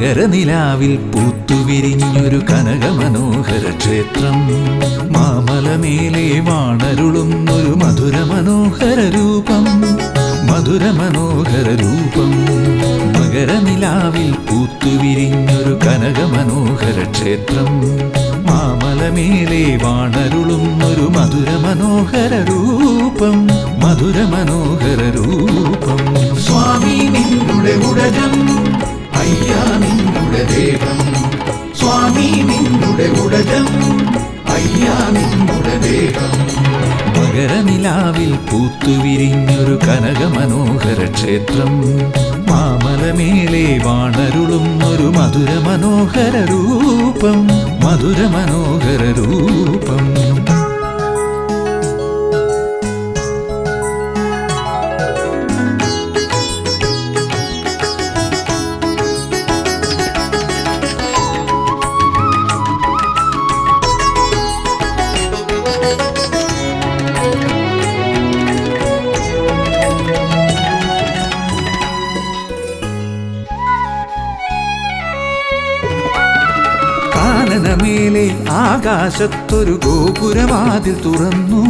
മകരനിലാവിൽ പൂത്തുവിരിഞ്ഞൊരു കനകമനോഹര ക്ഷേത്രം, മാമലമേലെ വാണരുളുന്നൊരു മധുരമനോഹര രൂപം, മധുരമനോഹര രൂപം. മകരനിലാവിൽ പൂത്തുവിരിഞ്ഞൊരു കനകമനോഹര ക്ഷേത്രം, മാമലമേലെ വാണരുളുന്നൊരു മധുരമനോഹര രൂപം, മധുരമനോഹര രൂപം. സ്വാമി നിന്നുടെ ഉടജം, അയ്യാ നിന്നുടെ ദേവം. സ്വാമി നിന്നുടെ ഉടജം, അയ്യാ നിന്നുടെ ദേവം. മകരനിലാവിൽ പൂത്തുവിരിഞ്ഞൊരു കനകമനോഹര ക്ഷേത്രം, മാമലമേലെ വാണരുളുന്നൊരു മധുരമനോഹര രൂപം, മധുരമനോഹര രൂപം. കാനനമേലെ ആകാശത്തൊരു ഗോപുരവാതിൽ തുറന്നു,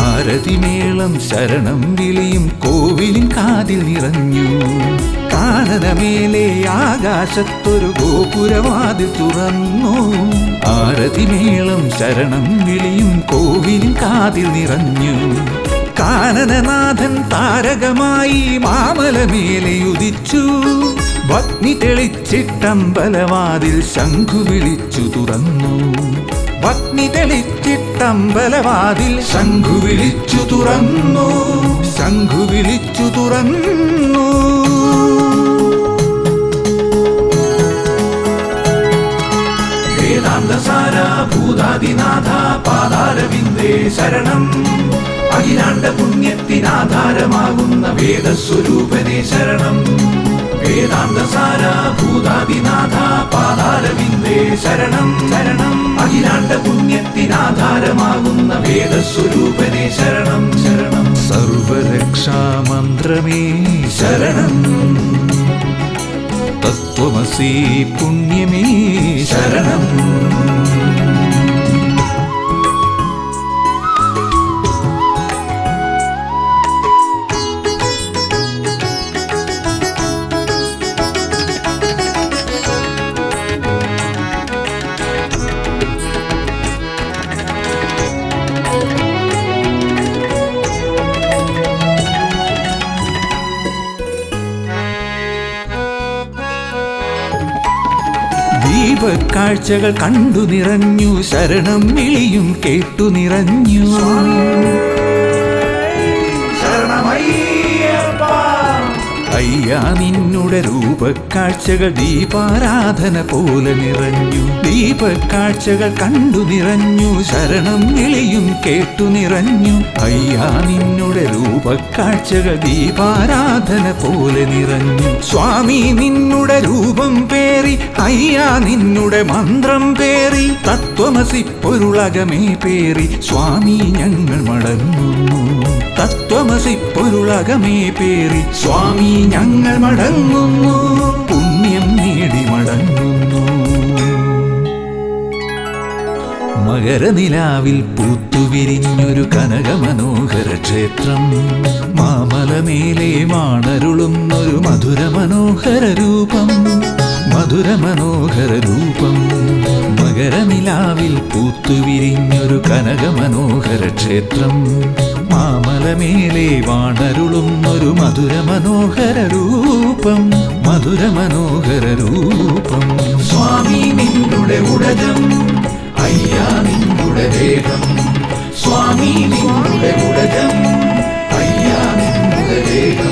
ആരതിമേളം ശരണം വിളിയും കോവിലിൻ കാതിൽ നിറഞ്ഞു. കാനനമേലെ ആകാശത്തൊരു ഗോപുരവാതിൽ തുറന്നു, ആരതിമേളം ശരണം വിളിയും കോവിലിൻ കാതിൽ നിറഞ്ഞു. കാനനനാഥൻ താരകമായി മാമലമേലെ ഉദിച്ചു, ഭഗ്നി തെളിച്ചിട്ടമ്പലവാതിൽ ശംഖു വിളിച്ചു തുറന്നു, ഭഗ്നി തെളിച്ചിട്ടമ്പലവാതിൽ ശംഖു വിളിച്ചു തുറന്നു, ശംഖു വിളിച്ചു തുറന്നു. വേദാന്തസാര ഭൂതാദിനാഥ പാദാരവിന്ദേ ശരണം, അഖിലാണ്ട പുണ്യത്തിനാധാരമാകുന്ന വേദസ്വരൂപനേ ശരണം. വേദാന്തസാര ഭൂതാദിനാഥ പാദാരവിന്ദേ ശരണം, ശരണം. അഖിലാണ്ട പുണ്യത്തിനാധാരമാകുന്ന വേദസ്വരൂപനേ ശരണം, ശരണം. സർവരക്ഷാമന്ത്രമേ ശരണം, തത്വമസി പുണ്യമേ ശരണം. ദീപക്കാഴ്ചകൾ കണ്ടു നിറഞ്ഞു, ശരണം വിളിയും കേട്ടു നിറഞ്ഞു. അയ്യാ നിന്നുടെ രൂപക്കാഴ്ചകൾ ദീപാരാധന പോലെ നിറഞ്ഞു, ദീപക്കാഴ്ചകൾ കണ്ടു നിറഞ്ഞു, ശരണം വിളിയും കേട്ടു നിറഞ്ഞു. അയ്യാ നിന്നുടെ രൂപക്കാഴ്ചകൾ ദീപാരാധന പോലെ നിറഞ്ഞു. സ്വാമി നിന്നുടെ രൂപം പേറി, അയ്യാ നിന്നുടെ മന്ത്രം പേറി, തത്വമസി പൊരുളകമേ പേറി സ്വാമി ഞങ്ങൾ മടങ്ങുന്നു. തത്വമസി പൊരുളകമേ പേറി സ്വാമി ഞങ്ങൾ മടങ്ങുന്നു, പുണ്യം നേടി മടങ്ങുന്നു. മകരനിലാവിൽ പൂത്തുവിരിഞ്ഞൊരു കനകമനോഹര ക്ഷേത്രം, മാമലമേലെ വാണരുളുന്നൊരു മധുരമനോഹര രൂപം, മധുരമനോഹര രൂപം. മകരനിലാവിൽ പൂത്തുവിരിഞ്ഞൊരു കനകമനോഹര ക്ഷേത്രം, മാമലമേലെ വാണരുളുന്നൊരു മധുരമനോഹര രൂപം, മധുരമനോഹര രൂപം. സ്വാമി നിന്നുടെ ഉടജം, അയ്യാ നിന്നുടെ ദേവം. സ്വാമി നിന്നുടെ ഉടജം, അയ്യാ നിന്നുടെ ദേവം.